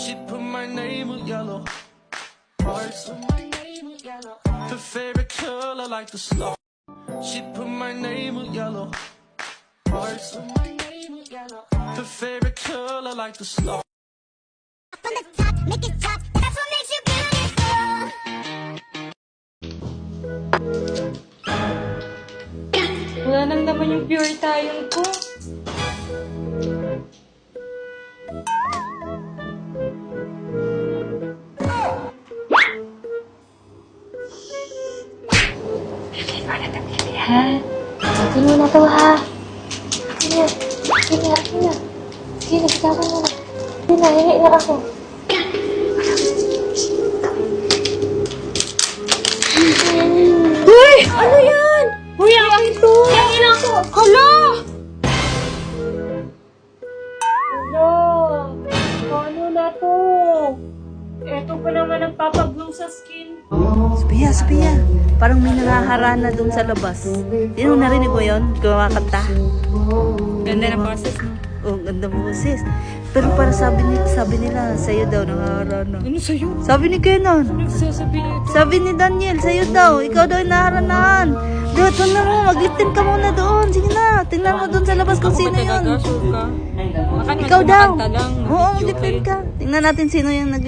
She put my name with yellow hearts. Her favorite color like the snow. She put my name with yellow hearts. Her favorite color like the snow. From the top, make it top. That's what makes you beautiful. Wala nang naman yung pure tayong ko. Akin mo na to, ha? Akin na. Akin na, akin na. Sige, nagsawa mo na. Akin na, hingi na ako. Uy! Ano yan? Uy, akin to! Akin ako! Hala! Hala! Ano na to? Eto pa naman ang papag-glow sa skin. Sophia, parang may nangaharana doon sa labas. Sino narinig mo yun? Kumakanta. Ganda ng process, no? Oh, ganda mo sis. Pero para sabi nila, sa'yo daw nangaharana. Ano sa'yo? Sabi ni Kenan. Nagsasabihin ito. Sabi ni Daniel, sa'yo daw. Ikaw daw yung naharanahan. Doon, na mo. Mag-liftin ka muna doon. Sige na. Tingnan mo doon sa labas kung sino yun. Sure ka? Ikaw daw. Lang. Oo, mag-liftin ka. Tingnan natin sino yung nag.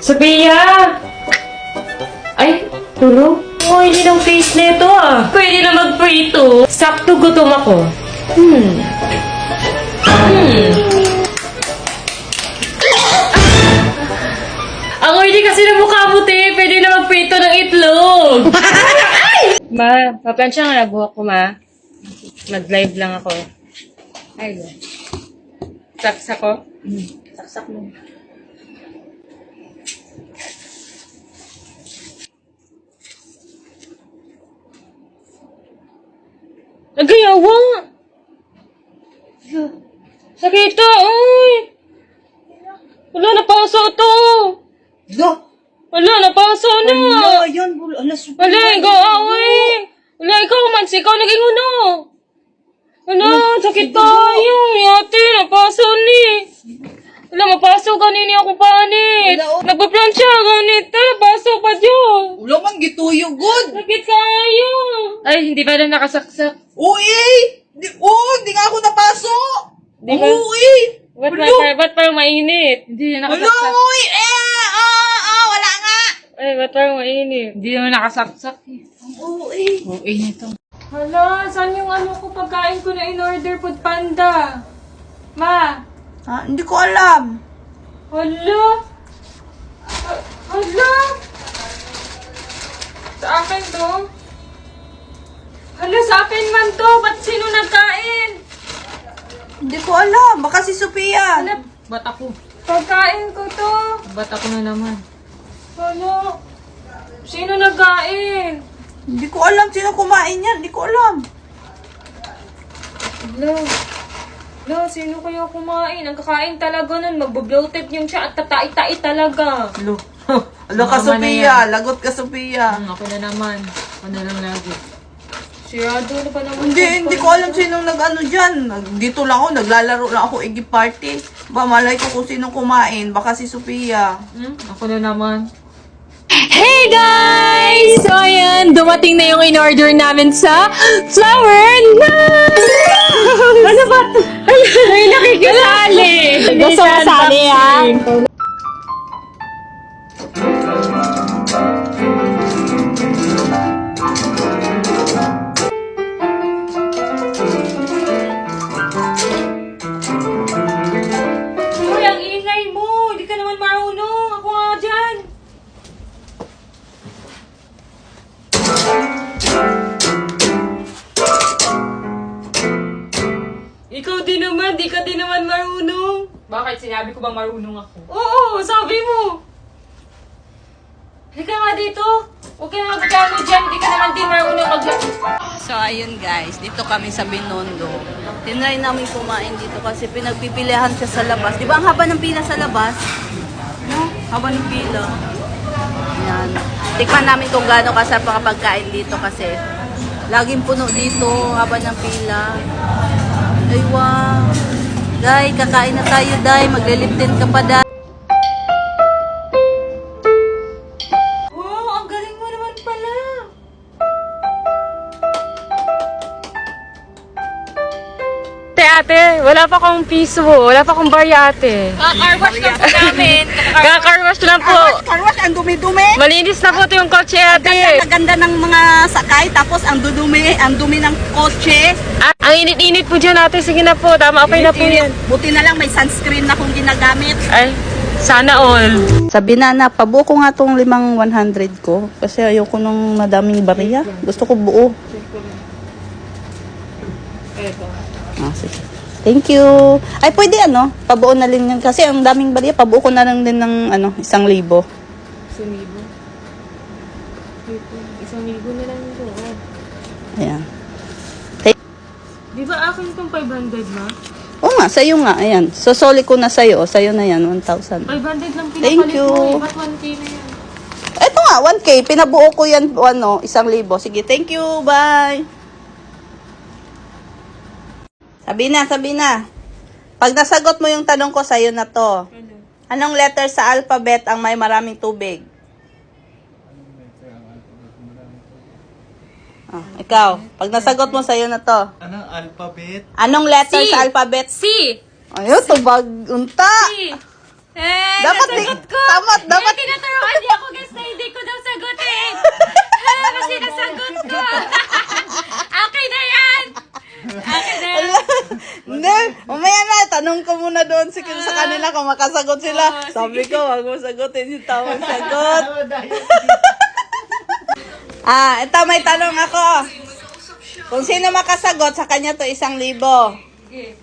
Sophia! Ay, tulog? Oh, hindi ng face nito ah. Pwede na mag-prito. Sakto gutom ako. Ang oily kasi ng mukha mo, te. Pwede na mag-prito ng itlog. Ma, paplansya nga na buhok ko, ma. Mag-live lang ako. Ay, saksak ko? Saksak mo. Nagayawa! Sakita, uy! Wala, napaso to! Wala, napaso na! Ayun, Wala, ikaw, uy! Wala, ikaw, Mads, ikaw naging uno! Wala, sakit tayo! Yate, napaso ni! Wala, mapaso ganini ako panit! Nagpa-plancha, ganito, napaso pa dyan! Ulo man gituyo, good. Sakit kayo! Ay, hindi pa na nakasaksak. Uy! Di nga ako napaso! Di ba? Uy! Ba't parang mainit? Hindi na nakasaksak. Uy! Wala nga! Ay, ba't parang mainit? Hindi naman nakasaksak. Uy! Uy, nito. Hala, saan yung ano ko pagkain ko na in-order food panda? Ma! Hindi ko alam. Hala! Hala! Sa akin to? Hala, sa akin man to! Ba't sino nagkain? Hindi ko alam. Baka si Sophia. Hala, ba't ako? Pagkain ko to! Ba't ako na naman? Hala! Sino nagkain? Hindi ko alam sino kumain yan. Hindi ko alam. Hala! Hala, sino kaya kumain? Ang kakain talaga nun, magbo-bloated yung siya at tatai-tai talaga. Alo ka, Sophia. Lagot ka, Sophia. Ako na naman. Ako na lang lagi. Sirado na pa naman. Hindi ko alam sinong nag-ano dyan. Dito lang ako, naglalaro lang ako Iggy Party. Ba, malay ko kung sinong kumain. Baka si Sophia. Ako na naman. Hey guys! So ayan, dumating na yung in-order namin sa Flower Night! Ano ba ito? Ay, nakikisali! Gusto mo sali ha? Uy, ang ingay mo! Hindi ka naman marunong! Ako nga dyan! Ikaw din naman, di ka din naman marunong. Bakit? Sinabi ko bang marunong ako? Oo, sabi mo. Halika nga dito. Huwag ka na magkano dyan, di ka naman din marunong So, ayun guys. Dito kami sa Binondo. Tinry namin kumain dito kasi pinagpipilihan siya sa labas. Di ba ang haba ng pila sa labas? No? Haba ng pila. Yan. Tikman namin kung gaano kasarap ang pagkain dito kasi laging puno dito, haba ng pila. Ay, wow. Day, kakain na tayo, Day. Magliliptin ka pa, Day. Wow, ang galing mo naman pala. Ate, wala pa akong piso. Wala pa akong barya, ate. Kakarwash lang po namin. Kakarwash lang po. Karwas, ang dumi-dumi. Malinis na po ito yung kotse, ate. Ang ganda ng mga sakay, tapos ang dumi ng kotse. Ang init-init po dyan, ate. Sige na po. Tama, okay na po yan. Buti na lang may sunscreen na akong ginagamit. Ay, sana all. Sabi na, pabuko nga tong 100 ko. Kasi ayoko nung madaming bariya. Gusto ko buo. Ah, sige. Thank you. Ay, pwede pabuo na rin yun. Kasi ang daming bariya, pabuo ko na lang din ng 1,000. 1,000. 1,000 na lang ito. Ayan. Di ba akin itong 500, ma? Oo nga, sa'yo nga. Ayan. Sosoli ko na sa'yo. Sa'yo na yan, 1,000. 500 lang pinapalit Thank you. mo. Ba't 1K na yan? Ito nga, 1K. Pinabuo ko yan, 1,000. Sige, thank you. Bye. Sabi na. Pag nasagot mo yung tanong ko, sa'yo na to. Anong letter sa alphabet ang may maraming tubig? Ikaw. Pag nasagot mo, sa'yo na to. Anong alphabet? Anong letter C. sa alphabet? C! Ayun, tubag. Unta. C! Dapat nasagot ko! dapat. Tinuturuan niya ako guys na hindi ko daw sagutin! Kasi nasagot ko! Okay na yan! Okay na yan! Hindi, mamaya na, tanong ko muna doon sa kanila kung makasagot sila. Sabi ko, wag mo sagutin yung tamang sagot. Ito may tanong ako. Kung sino makasagot, sa kanya to 1,000.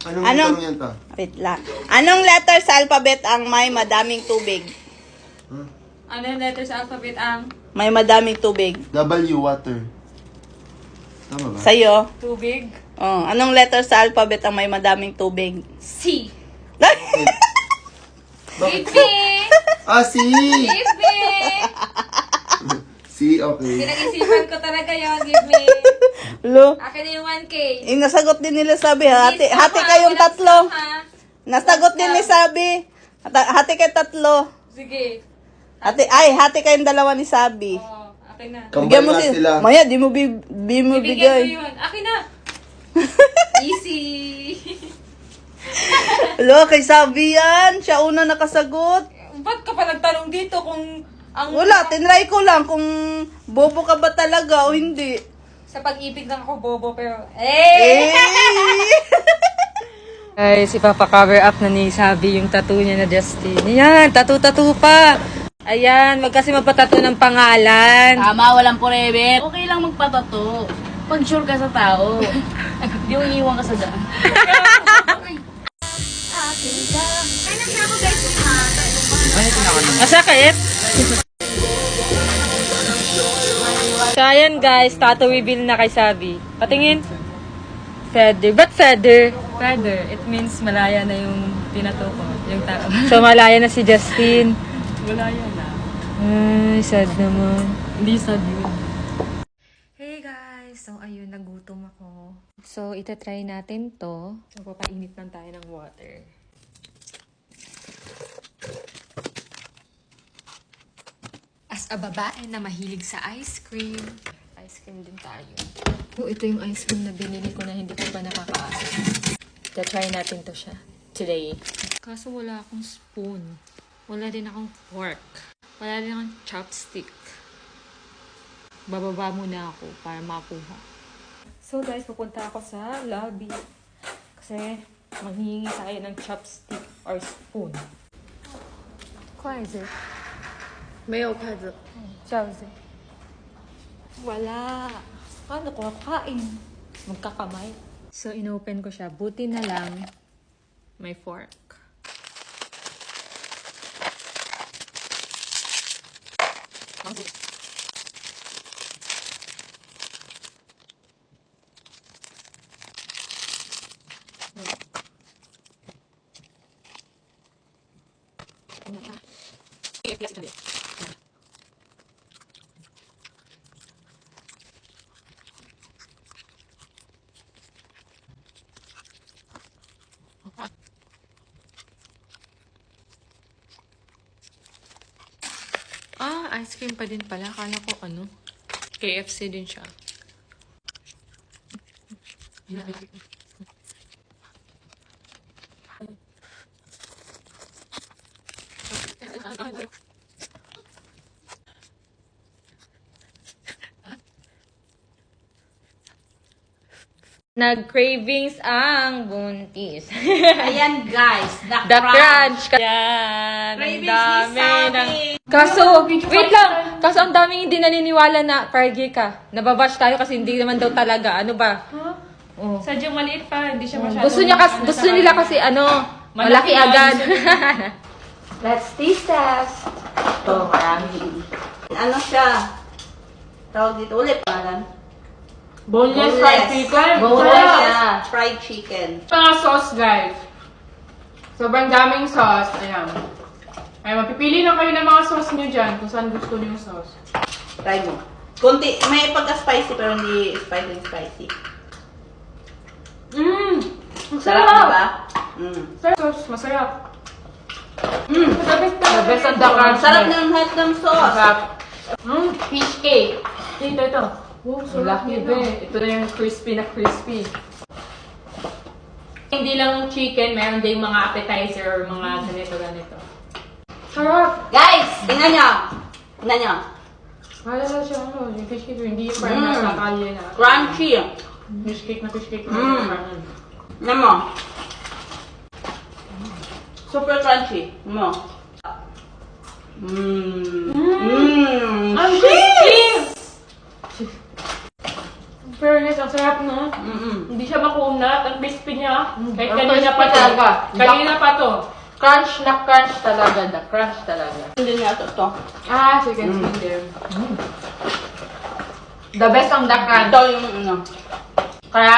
Anong tanong yan to? Wait lang. Anong letter sa alphabet ang may madaming tubig? Ano yung letter sa alphabet ang? May madaming tubig. W, water. Tama ba? Sa'yo? Tubig? Oh, anong letter sa alphabet ang may madaming tubig? C! Bakit? B! C! Give me! C, okay. Pinag-isipan ko talaga yun. Give me. Lo, Akin na yung 1K. nasagot din nila sabi, hati kayong tatlo. Nasagot din ni Sabi. Hati kayo tatlo. Sige. Hati kayong dalawa ni Sabi. Oh, akin na. Bigyan mo Combine na sila. Maya, di mo Bibigyan ko bigay. yun. Akin na. Easy. Lo, kay Sabi yan. Siya una nakasagot. Ba't ka pa nagtanong dito kung ang... Wala, tinry ko lang kung bobo ka ba talaga o hindi. Sa pag-ibig lang ako bobo pero... Eh! Guys, ipapa-cover up na ni Sabi yung tattoo niya na Justin. Ayan, tattoo pa. Ayan, wag kasi magpatato ng pangalan. Tama, walang forever. Okay lang magpatato. Pag sure ka sa tao. Di mo iniwan ka sa daan. Masakit? So, ayan guys, tattoo reveal na kay Sabi. Patingin. Feather. Ba't feather? Feather. It means malaya na yung tinato ko. Yung tao. So, malaya na si Justin. Malaya na. Ay, sad naman. Hindi sad yun. Hey guys! So, ayun, nagutom ako. So, itatry natin to. Magpapainit lang tayo ng water. As a babae na mahilig sa ice cream, ice cream din tayo. So, ito yung ice cream na binili ko na hindi ko pa nakakaasa. Try natin to siya today. Kaso wala akong spoon. Wala din akong fork. Wala din akong chopstick. Bababa muna ako para makuha. So guys, pupunta ako sa lobby. Kasi maghihingi tayo ng chopstick or spoon. 筷子没有筷子。饺子。Wala. Paano ko kakain? Magkakamay. So, inopen ko siya. Buti na lang may fork. ice cream pa din pala. Akala ko ano, KFC din siya. Nag-cravings ang buntis. Ayan guys, The crunch. Yan. Ang Cravings dami. ni Sabi. Kaso, wait lang. Kaso ang daming hindi naniniwala na Cargi ka. Nababash tayo kasi hindi naman daw talaga. Ano ba? Oh. Sadyang maliit pa, hindi siya masyado. Gusto nila kasi malaki agad. Let's taste test. Ito, marami. Ano siya? Tawag dito ulit. Pangalan? Boneless fried chicken. Boneless fried chicken. Mga sauce, guys. Sobrang daming sauce. Ayan. Ay, mapipili lang kayo ng mga sauce nyo dyan kung saan gusto nyo yung sauce. Try mo. Kunti, may pagka-spicy pero hindi spicy. Ang Sarap, sarap. diba? Sauce, masarap. The best ang the crunch. Sarap ng lahat ng sauce. Masarap. Fish cake. Ito. Wow, sarap Laki nila. ba? Ito na yung crispy na crispy. Hindi lang chicken, meron din mga appetizer or mga ganito. Sarap. Guys, tingnan nyo. Wala na siya, yung fish cake, hindi yung parang nasa kalye na. Crunchy. Fish cake na fish cake. Tingnan mo. Super crunchy. Tingnan mo. Ang crispy! Fairness, ang sarap, no? Hindi siya makunat, ang crispy niya. Kahit kanina pa to. Kanina pa to. Crunch na crunch talaga. The crunch talaga. Hindi nga ito. Ah, so you can see them. The best ang the crunch. Ito yung ano. Kaya,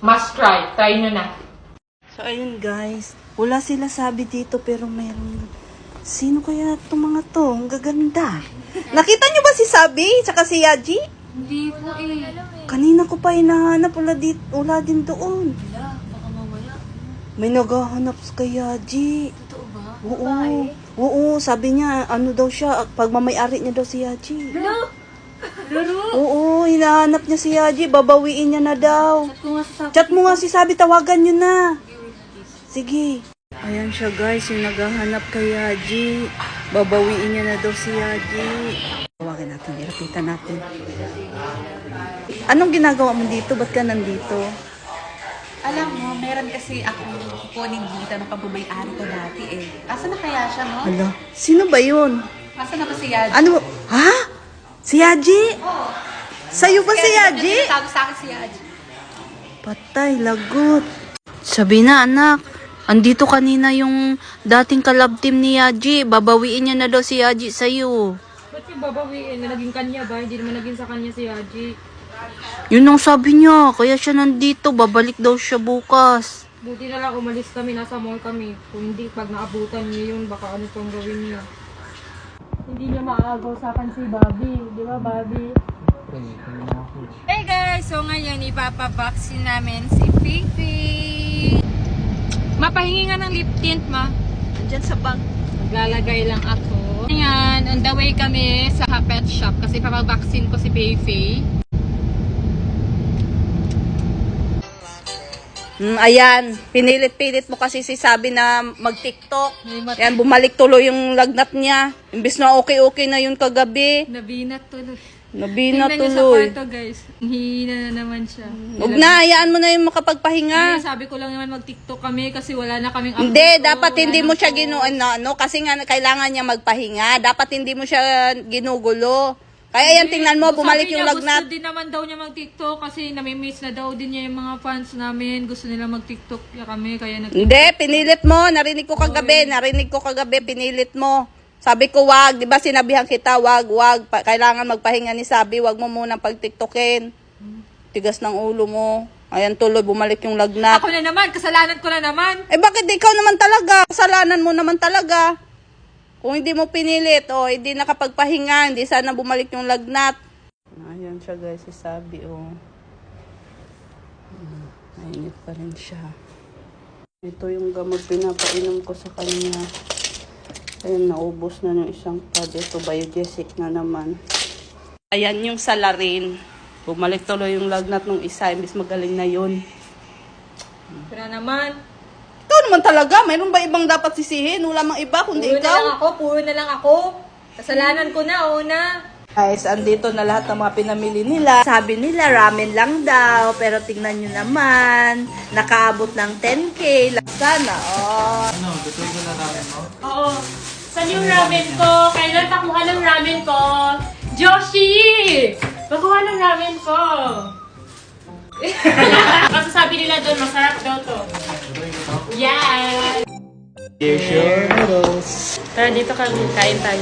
must try. Try nyo na. So, ayun guys. Wala sila sabi dito pero meron. Sino kaya itong mga to? Ang gaganda. Nakita nyo ba si Sabi? Tsaka si Yaji? Hindi po eh. Kanina ko pa hinahanap. Wala din doon. May naghahanap kay Yaji. Totoo ba? Oo. Oo, sabi niya, ano daw siya, pagmamayari niya daw si Yaji. Oo, hinahanap niya si Yaji, babawiin niya na daw. Chat mo nga si Sabi, tawagan niyo na. Sige. Ayan siya guys, yung naghahanap kay Yaji. Babawiin niya na daw si Yaji. Tawagan natin, ilapitan natin. Anong ginagawa mo dito? Ba't ka nandito? Alam mo, meron kasi akong kukunin dito ng pagmamay-ari ko dati eh. Asa na kaya siya, no? Hala, sino ba yun? Asa na ba si Yaji? Ano? Ha? Si Yaji? Sa'yo ba si Yaji? Sabi sa akin si Yaji. Patay, lagot. Sabi na, anak. Andito kanina yung dating kalab team ni Yaji. Babawiin niya na daw si Yaji sa'yo. Ba't yung babawiin? Naging kanya ba? Hindi naman naging sa kanya si Haji. Yun ang sabi niya. Kaya siya nandito. Babalik daw siya bukas. Buti na lang umalis kami, nasa mall kami. Kung hindi, pag naabutan niya yun, baka ano pang gawin niya. Hindi niya maagaw sa akin si Bobby. Di ba, Bobby? Hey guys! So ngayon, ipapabaksin namin si Fifi. Mapahingi nga ng lip tint, ma. Andyan sa bag. Maglalagay lang ako. Ngayon, on the way kami sa pet shop kasi papabaksin ko si Fifi. Ayan, pinilit-pilit mo kasi si Sabi na mag-TikTok. Ayan, bumalik tuloy yung lagnat niya. Imbis na okay-okay na yun kagabi. Nabinat tuloy. Nabina Tingnan niyo sa tuloy. kwarto guys. Hihina na naman siya. Huwag na, hayaan mo na yung makapagpahinga. Kaya sabi ko lang naman mag-TikTok kami kasi wala na kaming Hindi, upload. dapat Wala hindi na mo siya post. ano, kasi nga kailangan niya magpahinga. Dapat hindi mo siya ginugulo. Kaya yan, tingnan mo, bumalik Sabi yung niya, lagnat. Gusto din naman daw niya mag-TikTok kasi namimiss na daw din niya yung mga fans namin. Gusto nila mag-TikTok ya kami kaya Hindi, pinilit mo. Narinig ko kagabi, pinilit mo. Sabi ko, wag. Di ba sinabihan kita, wag. Kailangan magpahinga ni Sabi. Wag mo munang pag-TikTokin. Tigas ng ulo mo. Ayan, tuloy, bumalik yung lagnat. Ako na naman, kasalanan ko na naman. Eh, bakit ikaw naman talaga? Kasalanan mo naman talaga. Kung hindi mo pinilit, hindi nakapagpahinga, hindi sana bumalik yung lagnat. Ayan siya guys, si Sabi, Mainit pa rin siya. Ito yung gamot pinapainom ko sa kanya. Ayun, naubos na yung isang pad. Ito, biogesic na naman. Ayan yung salarin. Bumalik tuloy yung lagnat ng isa. Imbis magaling na yun. Pero naman. Ikaw naman talaga. Mayroon ba ibang dapat sisihin? Wala mang iba kundi ikaw. Puro na lang ako. Kasalanan ko na, una. Guys, andito na lahat ng mga pinamili nila. Sabi nila, ramen lang daw. Pero tingnan nyo naman, nakaabot ng 10K. Sana, oh. Oo. Saan yung ramen ko? Kailan pakuha ng ramen ko? Joshi! Pakuha ng ramen ko. Kasi sabi nila doon, masarap daw to. Yeah! Tara, dito kami. Kain tayo.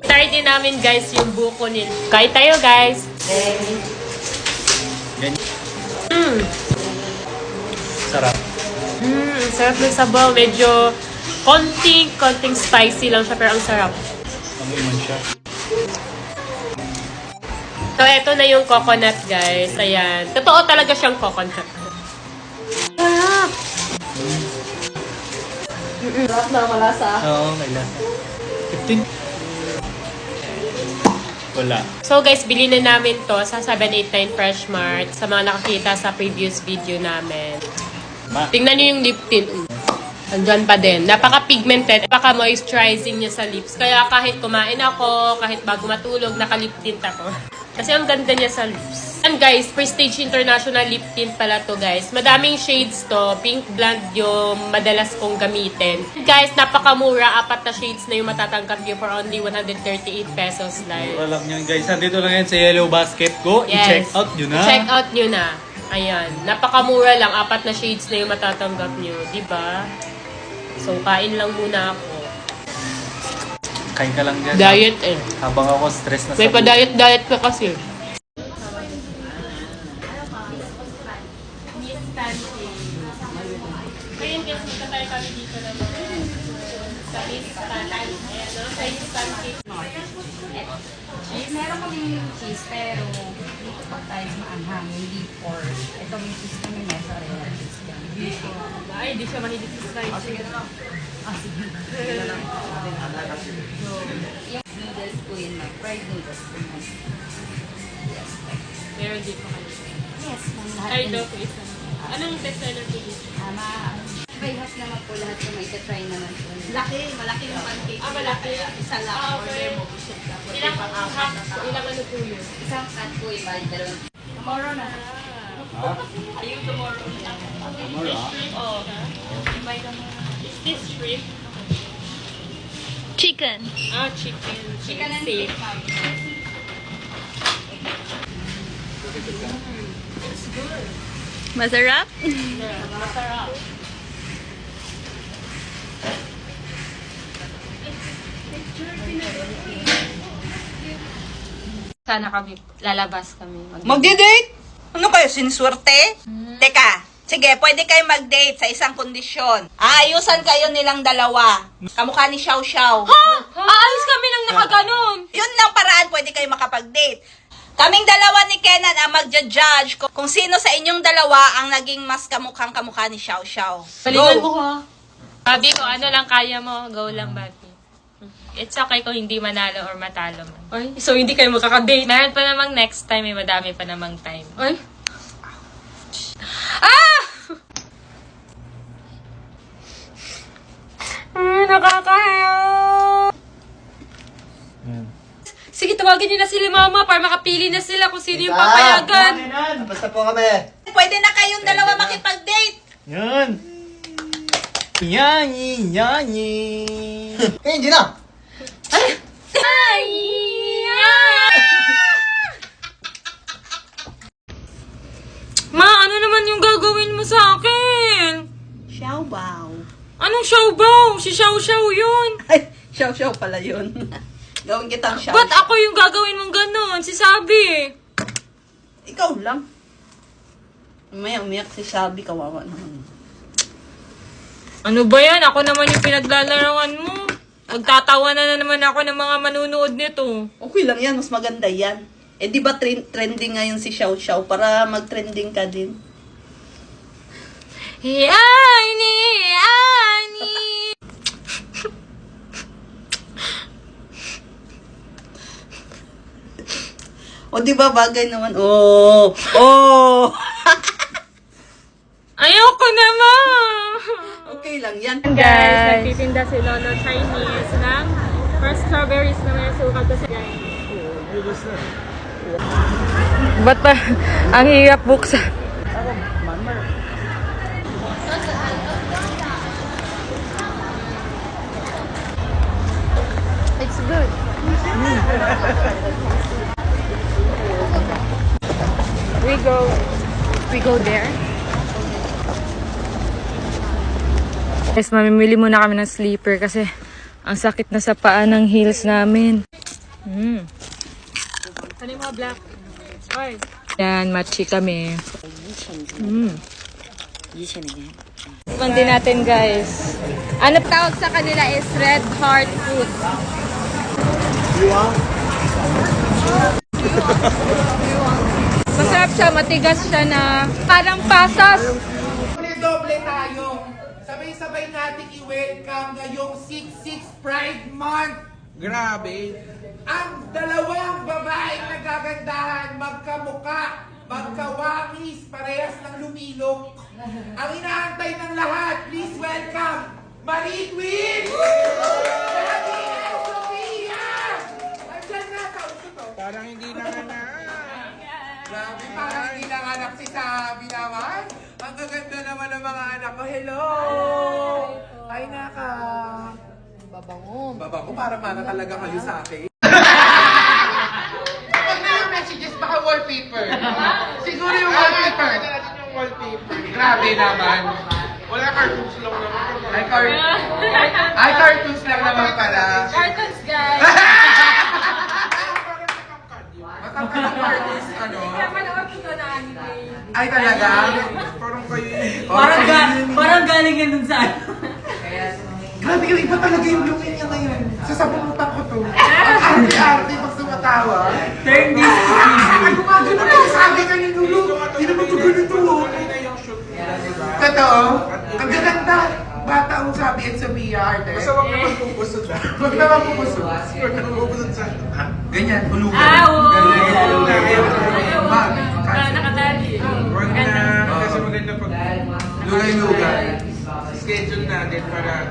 Try din namin, guys, yung buko nila. Kain tayo, guys. Sarap. Sarap ng sabaw. Medyo konting spicy lang siya, pero ang sarap. Amoy man siya. So, eto na yung coconut, guys. Ayan. Totoo talaga siyang coconut. Sarap! Sarap na malasa. Oo, may lasa. 15. Wala. So, guys, bili na namin to sa 789 Fresh Mart sa mga nakakita sa previous video namin. Tingnan niyo yung lip tint. Andyan pa din. Napaka-pigmented. Napaka-moisturizing niya sa lips. Kaya kahit kumain ako, kahit bago matulog, naka-lip tint ako. Kasi ang ganda niya sa lips. And guys, Prestige International Lip Tint pala to, guys. Madaming shades to. Pink Blonde yung madalas kong gamitin. Guys, napakamura. 4 na shades na yung matatanggap nyo for only 138 pesos lang. Alam nyo guys, nandito lang yan sa Yellow Basket. Go, i-check out nyo na. I-check out nyo na. Ayan. Napakamura lang. 4 na shades na yung matatanggap nyo. Diba? So, kain lang muna ako. Kain ka lang dyan. Diet eh. Habang ako stress na sa May pa-diet ka kasi. Ngayon guys, magkatay kami dito naman sa Miss Pancake. Ayan, no? Sa Miss Pancake. Meron kaming cheese, pero dito pa tayo maanghang, hindi pork. Ito may cheese kami, mozzarella cheese kami. Ay, di siya mahilig sa slice. Sige. Yung noodles ko yun, fried noodles ko yun. Meron din pa kayo. Yes, ma'am. Lahat Ay, yun. daw po isa. Anong bestseller po dito? Bayhas naman po lahat ko, may try naman po. Malaki yung pancake. Malaki. Isa lang, Ah, order okay. mo. Busog ka po. Ilang ano po yun? Isang cut po yung bali, dalawang. Tomorrow na. Ayun, tomorrow. Shrimp? Oo. Is this shrimp? Chicken. Ah, chicken. Chicken and steak. steak, ma'am. Masarap? Masarap. Sana kami, lalabas kami. Magdi-date? Ano kayo, siniswerte? Teka, sige, pwede kayo mag-date sa isang kondisyon. Aayusan kayo nilang dalawa. Kamukha ni Xiao Xiao. Aayos kami ng nakaganon. Yun lang paraan pwede kayo makapag-date. Kaming dalawa ni Kenan ang magja-judge kung sino sa inyong dalawa ang naging mas kamukha ni Xiao Xiao. Palingan mo ha. Sabi ko, ano lang kaya mo, go lang, Bati. It's okay kung hindi manalo or matalo man. Ay, so hindi kayo makaka-date? Meron pa namang next time, may madami pa namang time. Ay! Ah! Nakakahiya! Sige, tawagin niyo na sila mama para makapili na sila kung sino yung papayagan. Basta po kami. Pwede na kayong dalawa makipag-date. Yan. Yanyi, yanyi. Eh, hindi na. Ay! Ma, ano naman yung gagawin mo sa akin? Xiao Bao. Anong Xiaobow? Si Xiao Xiao yun. Ay, Xiao Xiao pala yun. Gawin kitang Xiao. Ba't ako yung gagawin mong ganon? Si Sabi. Ikaw lang. Umiyak si Sabi, kawawa naman. Ano ba yan? Ako naman yung pinaglalaroan mo. Nagtatawa na naman ako ng mga manunood nito. Okay lang yan, mas maganda yan. Eh di ba trending ngayon si Xiao Xiao para mag-trending ka din? Yani, yani. di ba bagay naman? Oh! Oh! Ayoko naman! Okay lang yan. Guys, nagtitinda si Lolo Chinese ng first strawberries na may sukat kasi guys. Ba't ba ang hirap buksan? It's good. We go there. Guys, mamimili muna kami ng sleeper kasi ang sakit na sa paa ng heels namin. Ano yung mga black? Oy. Yan, matchy kami. Tikman din natin, guys. Ano tawag sa kanila is red heart fruit. Masarap siya, matigas siya na parang pasas. Doble tayo. Sabay-sabay natin i-welcome ngayong 6-6 Pride Month. Grabe. Ang dalawang babaeng nagagandahan, magkamuka, magkawangis, parehas ng lumilok. Ang inaantay ng lahat, please welcome, Marie Queen! Daddy and Sophia! Andyan na, kausap to. Parang hindi nanganak. Grabe, parang hindi nanganak si Sabi naman. Ang gaganda naman ng mga anak ko. Hello! Ay, naka. Babango. Babango, para mana talaga kayo sa akin. Pag na yung messages, baka wallpaper. Siguro yung wallpaper. Yung wallpaper. Grabe naman. Wala cartoons lang naman. Ay, cartoons lang naman pala. Cartons, guys! Matangkad ang cartoons, ano? Manood ko na anime. Ay, talaga? Parang kayo Parang galing yan dun sa ano. Grabe yung iba talaga yung lumi niya ngayon. Sasabunutan ko to. Ang arte-arte pag sumatawa. Turn this to Ang gumagano na sabi ka ni Lulu. Hindi naman ito ganito. Totoo? Ang gaganda. Bata ang sabi at Sophia arte. Basta wag naman pupusod na. Wag naman pupusod. Wag naman pupusod sa... Ganyan, hulugan. Ganyan. Nakadali. Wag na. Kasi maganda pag... Lugay-lugay. Schedule natin para